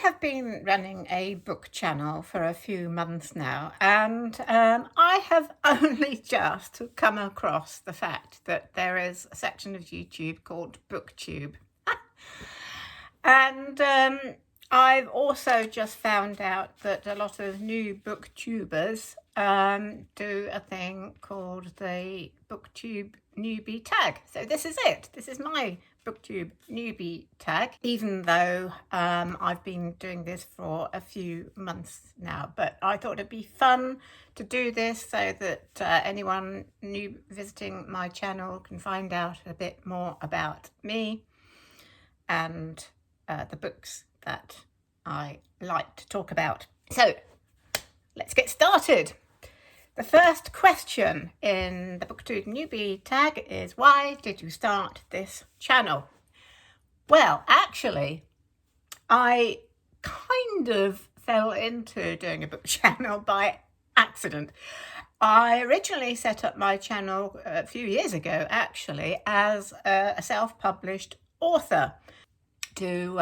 have been running a book channel for a few months now, and I have only just come across the fact that there is a section of YouTube called Booktube. And I've also just found out that a lot of new booktubers do a thing called the Booktube Newbie Tag. So this is it. This is my Booktube Newbie Tag, even though I've been doing this for a few months now. But I thought it'd be fun to do this so that anyone new visiting my channel can find out a bit more about me and the books that I like to talk about. So let's get started. The first question in the Booktube Newbie Tag is, why did you start this channel? Well, actually, I kind of fell into doing a book channel by accident. I originally set up my channel a few years ago, actually, as a self-published author to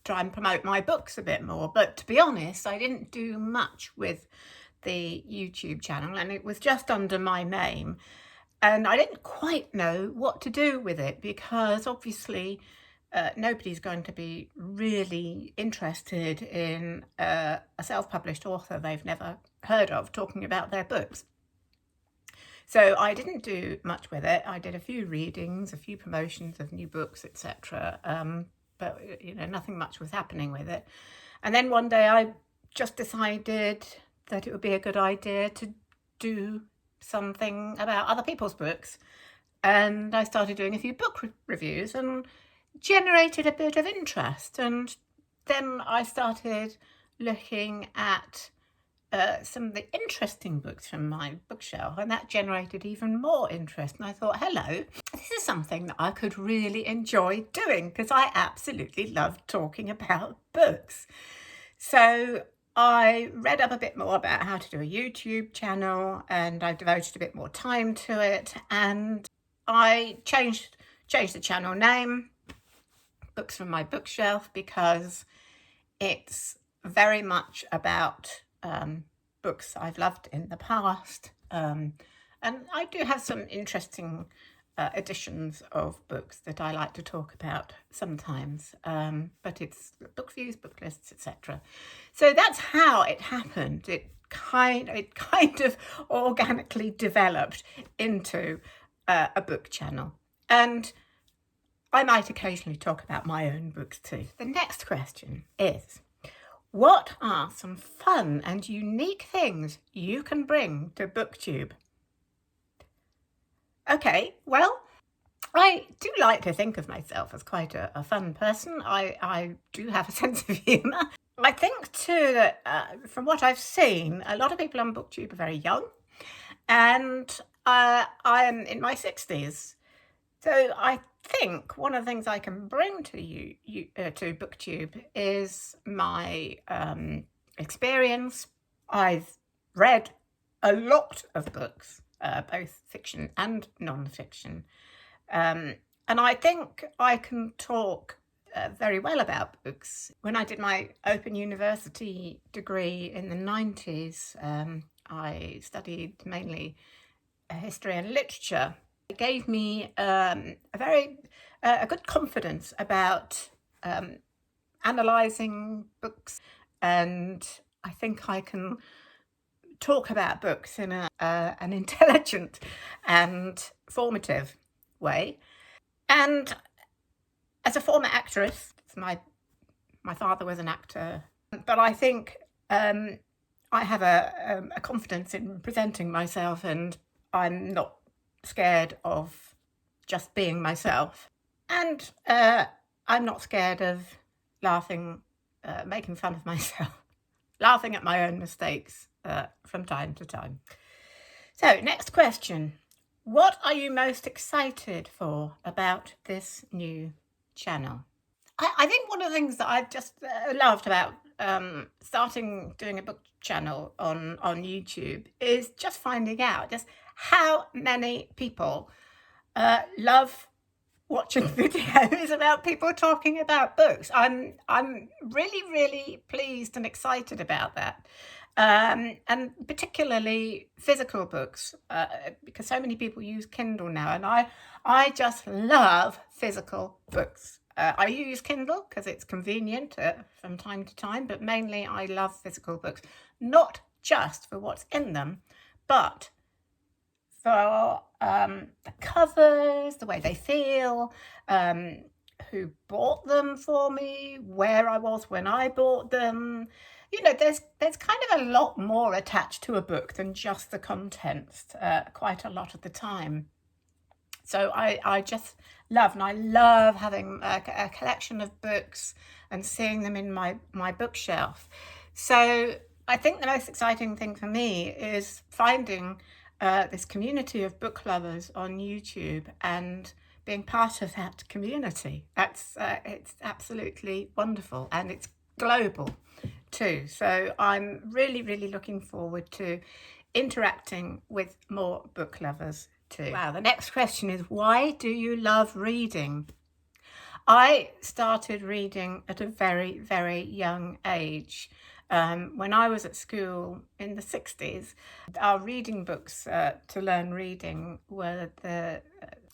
try and promote my books a bit more. But to be honest, I didn't do much with the YouTube channel, and it was just under my name. And I didn't quite know what to do with it, because obviously nobody's going to be really interested in a self-published author they've never heard of talking about their books. So I didn't do much with it. I did a few readings, a few promotions of new books, etc. But nothing much was happening with it. And then one day I just decided that it would be a good idea to do something about other people's books. And I started doing a few book reviews and generated a bit of interest. And then I started looking at some of the interesting books from my bookshelf, and that generated even more interest. And I thought, hello, this is something that I could really enjoy doing, because I absolutely love talking about books. So I read up a bit more about how to do a YouTube channel, and I devoted a bit more time to it, and I changed the channel name, Books from My Bookshelf, because it's very much about books I've loved in the past, and I do have some interesting editions of books that I like to talk about sometimes, but it's book views, book lists, etc. So that's how it happened. It kind of organically developed into a book channel, and I might occasionally talk about my own books too. The next question is, what are some fun and unique things you can bring to Booktube? Okay, well, I do like to think of myself as quite a fun person. I do have a sense of humour. I think too that from what I've seen, a lot of people on Booktube are very young, and I am in my 60s. So I think one of the things I can bring to to Booktube is my experience. I've read a lot of books, both fiction and non-fiction, and I think I can talk very well about books. When I did my Open University degree in the 90s, I studied mainly history and literature. It gave me a good confidence about analysing books, and I think I can talk about books in an intelligent and formative way. And as a former actress, my father was an actor, but I think I have a confidence in presenting myself, and I'm not scared of just being myself, and I'm not scared of laughing, making fun of myself, laughing at my own mistakes from time to time. So next question, what are you most excited for about this new channel? I think one of the things that I've just loved about starting doing a book channel on YouTube is just finding out just how many people love watching videos about people talking about books. I'm really, really pleased and excited about that. And particularly physical books, because so many people use Kindle now, and I just love physical books. I use Kindle because it's convenient from time to time, but mainly I love physical books, not just for what's in them, but for the covers, the way they feel, who bought them for me, where I was when I bought them. You know, there's kind of a lot more attached to a book than just the contents, quite a lot of the time. So I just love, and I love having a collection of books and seeing them in my bookshelf. So I think the most exciting thing for me is finding this community of book lovers on YouTube and being part of that community. It's absolutely wonderful, and it's global too. So I'm really, really looking forward to interacting with more book lovers too. Wow, the next question is, why do you love reading? I started reading at a very, very young age. When I was at school in the 60s, our reading books to learn reading were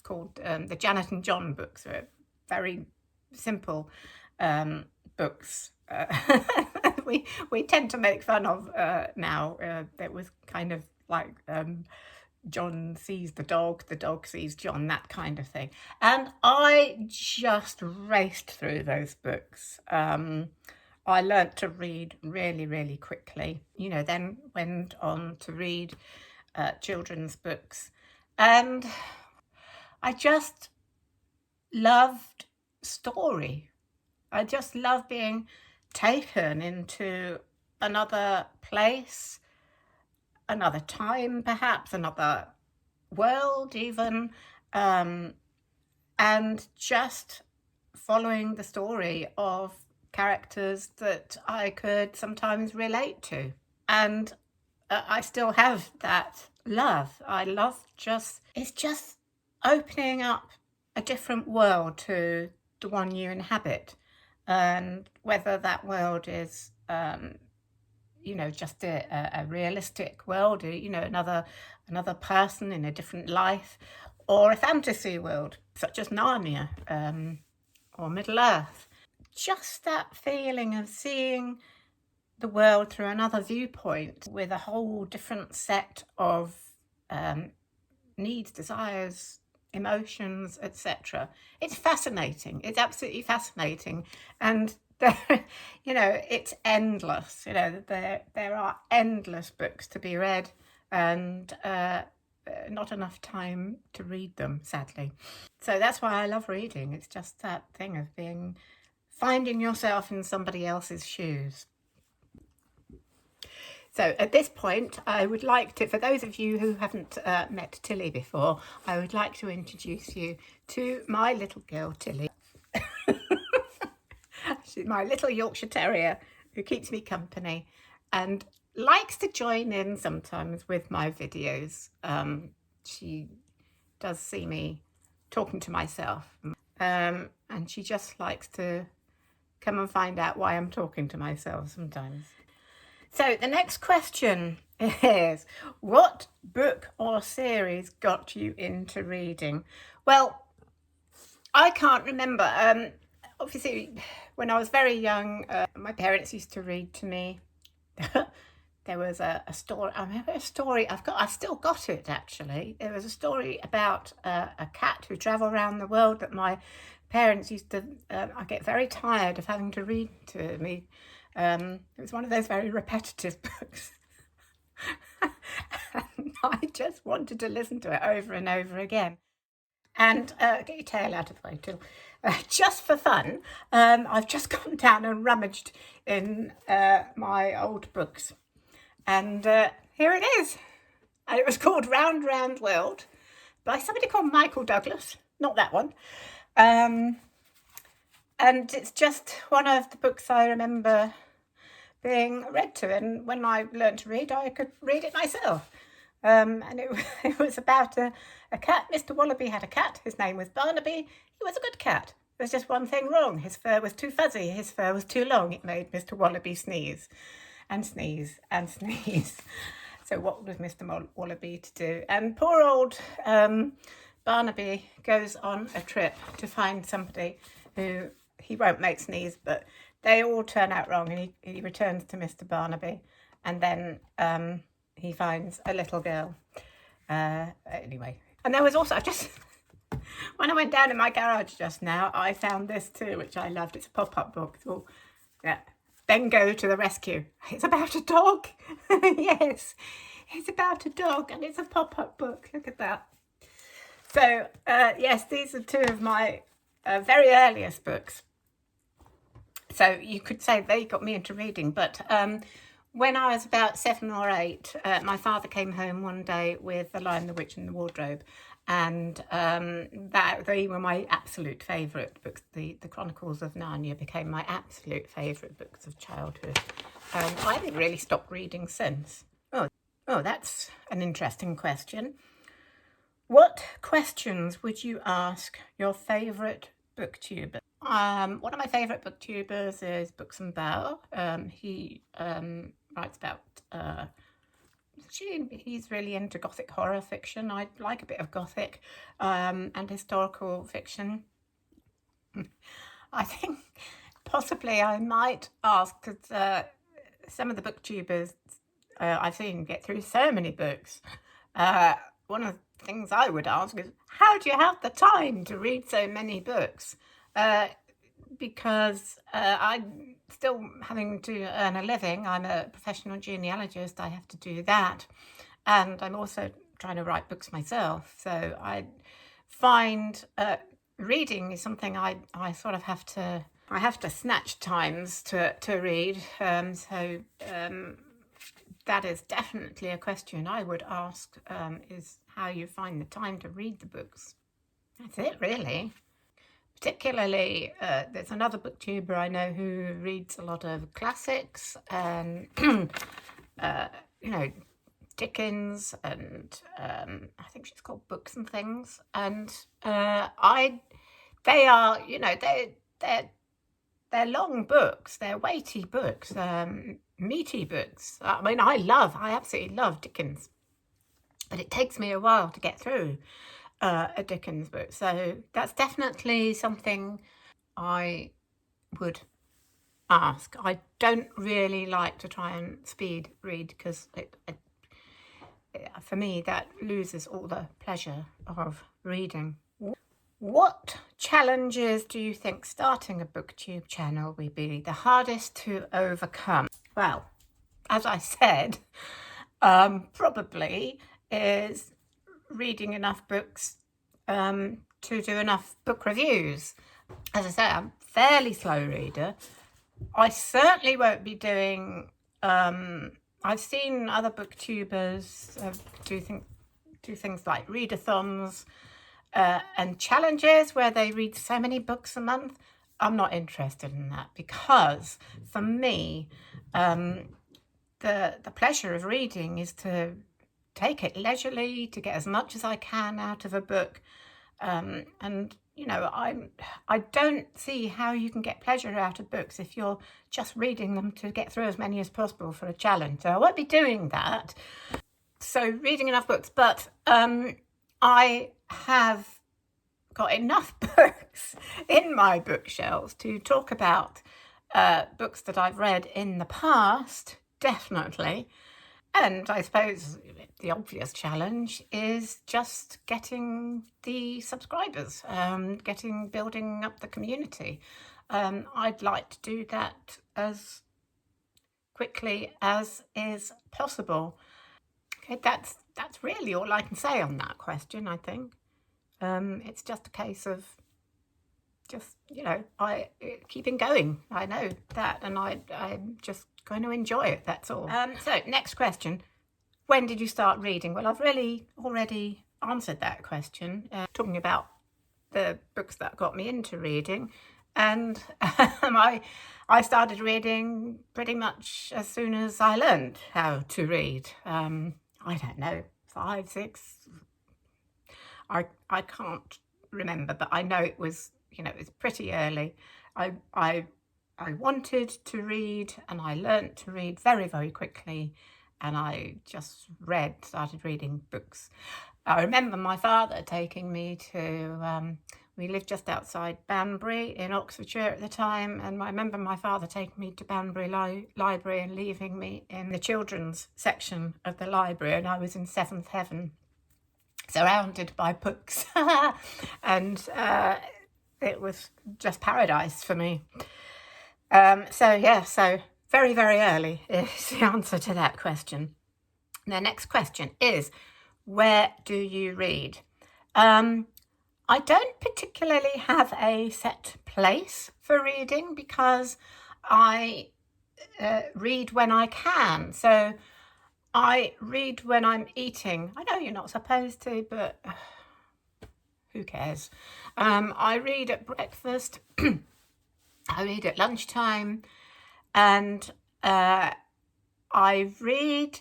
called the Janet and John books. Were very simple books. We tend to make fun of now. It was kind of like John sees the dog sees John, that kind of thing. And I just raced through those books. I learnt to read really, really quickly, you know, then went on to read children's books. And I just loved story. I just love being taken into another place, another time, perhaps another world even, and just following the story of characters that I could sometimes relate to. And I still have that love. I love it's just opening up a different world to the one you inhabit. And whether that world is you know, just a realistic world, you know, another person in a different life, or a fantasy world such as Narnia or Middle Earth. Just that feeling of seeing the world through another viewpoint with a whole different set of needs, desires, emotions, etc. It's fascinating. It's absolutely fascinating. And you know, it's endless. You know, there are endless books to be read, and not enough time to read them, sadly. So that's why I love reading. It's just that thing of finding yourself in somebody else's shoes. So at this point, I would like to, for those of you who haven't met Tilly before, I would like to introduce you to my little girl, Tilly. She's my little Yorkshire Terrier who keeps me company and likes to join in sometimes with my videos. She does see me talking to myself, and she just likes to come and find out why I'm talking to myself sometimes. So the next question is, what book or series got you into reading? Well, I can't remember. Obviously, when I was very young, my parents used to read to me. There was a story. I remember a story. I've still got it actually. There was a story about a cat who travelled around the world that my parents used to. I get very tired of having to read to me. It was one of those very repetitive books. And I just wanted to listen to it over and over again. And get your tail out of the way, Till. Just for fun, I've just gone down and rummaged in my old books. And here it is. And it was called Round Round World by somebody called Michael Douglas. Not that one. And it's just one of the books I remember being read to. And when I learned to read, I could read it myself. And it was about a cat. Mr. Wallaby had a cat. His name was Barnaby. He was a good cat. There was just one thing wrong. His fur was too fuzzy. His fur was too long. It made Mr. Wallaby sneeze and sneeze and sneeze. So what was Mr. Wallaby to do? And poor old Barnaby goes on a trip to find somebody who he won't make sneeze, but they all turn out wrong, and he returns to Mr. Barnaby, and then he finds a little girl. Anyway, and there was also just when I went down in my garage just now, I found this too, which I loved. It's a pop-up book. Oh, yeah. Then Go to the Rescue. It's about a dog. Yes, it's about a dog, and it's a pop-up book. Look at that. So, yes, these are two of my very earliest books. So you could say they got me into reading. But when I was about 7 or 8, my father came home one day with The Lion, the Witch and the Wardrobe. And they were my absolute favourite books. The Chronicles of Narnia became my absolute favourite books of childhood. I haven't really stopped reading since. Oh, that's an interesting question. What questions would you ask your favourite booktuber? One of my favourite booktubers is Books and Bow. He writes about... he's really into gothic horror fiction. I like a bit of gothic and historical fiction. I think possibly I might ask, because some of the booktubers I've seen get through so many books. One of the things I would ask is, how do you have the time to read so many books? Because I'm still having to earn a living. I'm a professional genealogist. I have to do that. And I'm also trying to write books myself. So I find reading is something I sort of have to... I have to snatch times to read. That is definitely a question I would ask, is how you find the time to read the books. That's it, really. Particularly, there's another booktuber I know who reads a lot of classics and, Dickens, and I think she's called Books and Things. And they are, they're long books, they're weighty books, meaty books. I mean, I absolutely love Dickens, but it takes me a while to get through a Dickens book. So that's definitely something I would ask. I don't really like to try and speed read, because for me that loses all the pleasure of reading. What challenges do you think starting a booktube channel will be the hardest to overcome? Well, as I said, probably is reading enough books to do enough book reviews. As I say, I'm a fairly slow reader. I certainly won't be doing... I've seen other booktubers do things like readathons and challenges where they read so many books a month. I'm not interested in that, because for me, the pleasure of reading is to take it leisurely, to get as much as I can out of a book. And I don't see how you can get pleasure out of books if you're just reading them to get through as many as possible for a challenge. So I won't be doing that. So reading enough books, but I have got enough books in my bookshelves to talk about books that I've read in the past, definitely. And I suppose the obvious challenge is just getting the subscribers, building up the community. I'd like to do that as quickly as is possible. Okay, that's really all I can say on that question, I think. It's just a case of keeping going. I know that, and I'm just going to enjoy it, that's all. So next question, when did you start reading? Well, I've really already answered that question, talking about the books that got me into reading. And I started reading pretty much as soon as I learned how to read. I don't know, 5, 6. I can't remember, but I know it was, it was pretty early. I wanted to read, and I learnt to read very, very quickly, and I just started reading books. I remember my father taking me to, we lived just outside Banbury in Oxfordshire at the time, and I remember my father taking me to Banbury Library and leaving me in the children's section of the library, and I was in seventh heaven, surrounded by books, and it was just paradise for me. So very, very early is the answer to that question. The next question is, where do you read? I don't particularly have a set place for reading because I read when I can. So I read when I'm eating. I know you're not supposed to, but who cares? I read at breakfast. I read at lunchtime, and I read,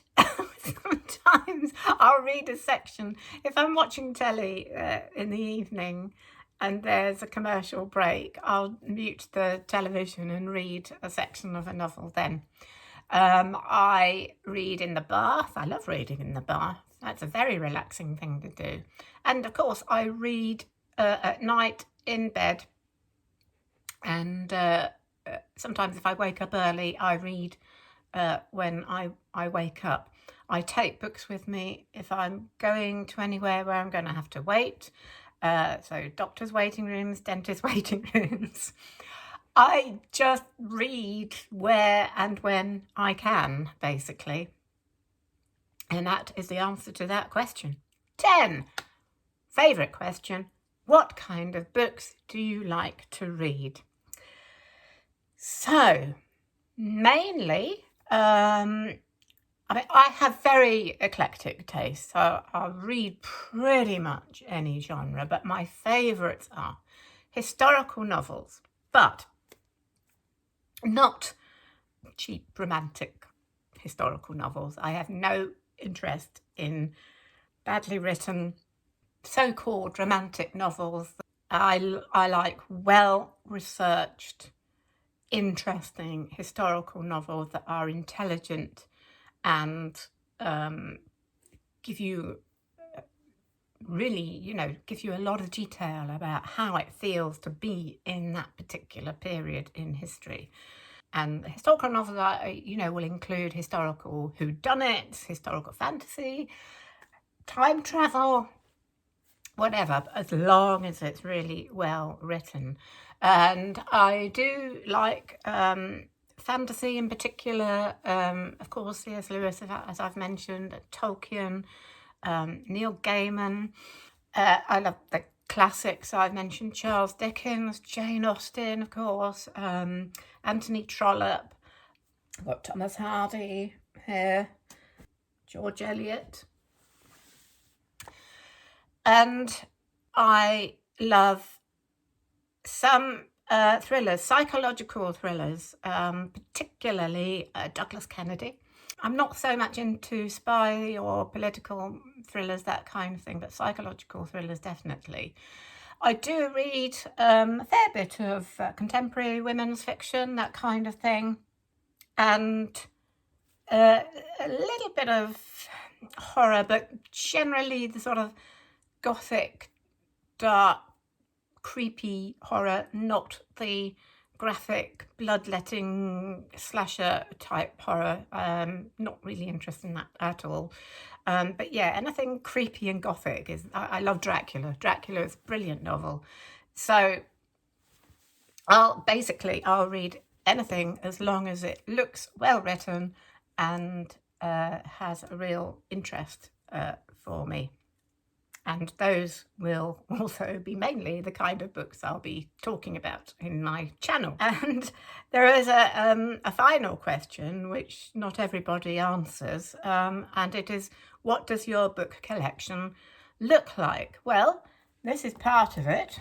sometimes I'll read a section. If I'm watching telly in the evening and there's a commercial break, I'll mute the television and read a section of a novel then. I read in the bath. I love reading in the bath. That's a very relaxing thing to do. And of course, I read at night in bed. And sometimes if I wake up early, I read when I wake up. I take books with me if I'm going to anywhere where I'm going to have to wait. So doctors' waiting rooms, dentist waiting rooms. I just read where and when I can, basically. And that is the answer to that question. 10. Favourite question. What kind of books do you like to read? So, mainly, I have very eclectic tastes, so I'll read pretty much any genre, but my favourites are historical novels, but not cheap romantic historical novels. I have no interest in badly written so-called romantic novels. I like well-researched, interesting historical novels that are intelligent and give you give you a lot of detail about how it feels to be in that particular period in history. And historical novels will include historical whodunits, historical fantasy, time travel, whatever, as long as it's really well written. And I do like fantasy in particular, of course, C.S. Lewis, as I've mentioned, Tolkien, Neil Gaiman. I love the classics. I've mentioned Charles Dickens, Jane Austen, of course, Anthony Trollope. I've got Thomas Hardy here, George Eliot. And I love some thrillers, psychological thrillers, particularly Douglas Kennedy. I'm not so much into spy or political thrillers, that kind of thing, but psychological thrillers definitely. I do read a fair bit of contemporary women's fiction, that kind of thing, and a little bit of horror, but generally the sort of gothic, dark, creepy horror, not the graphic, bloodletting slasher type horror. Not really interested in that at all. But yeah, anything creepy and gothic is. I love Dracula. Dracula is a brilliant novel. So I'll read anything as long as it looks well written and has a real interest for me. And those will also be mainly the kind of books I'll be talking about in my channel. And there is a final question, which not everybody answers, and it is, what does your book collection look like? Well, this is part of it.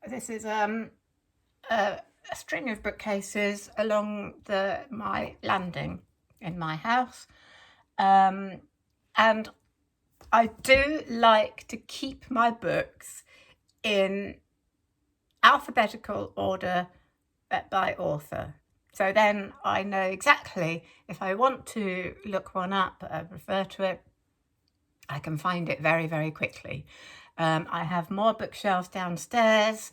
This is a string of bookcases along my landing in my house. And I do like to keep my books in alphabetical order by author. So then I know exactly if I want to look one up, refer to it, I can find it very, very quickly. I have more bookshelves downstairs.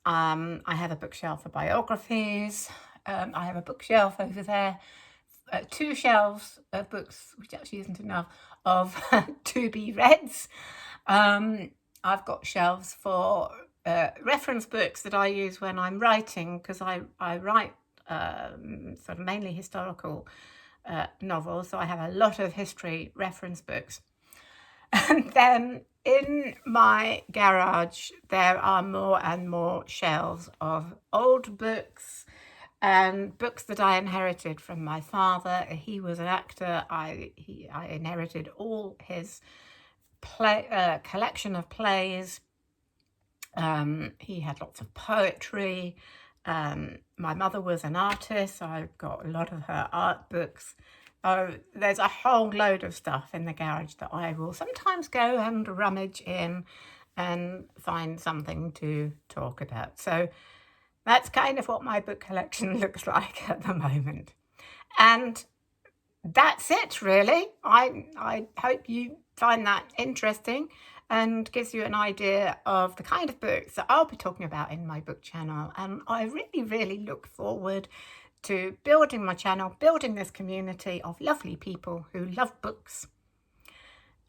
I have a bookshelf for biographies. I have a bookshelf over there, 2 shelves of books, which actually isn't enough, of to be reads. I've got shelves for reference books that I use when I'm writing, because I write sort of mainly historical novels, so I have a lot of history reference books. And then in my garage there are more and more shelves of old books and books that I inherited from my father. He was an actor. I inherited all his collection of plays. He had lots of poetry. My mother was an artist, so I've got a lot of her art books. There's a whole load of stuff in the garage that I will sometimes go and rummage in and find something to talk about. So that's kind of what my book collection looks like at the moment. And that's it, really. I hope you find that interesting and gives you an idea of the kind of books that I'll be talking about in my book channel. And I really, really look forward to building my channel, building this community of lovely people who love books.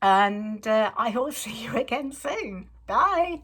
And I will see you again soon. Bye.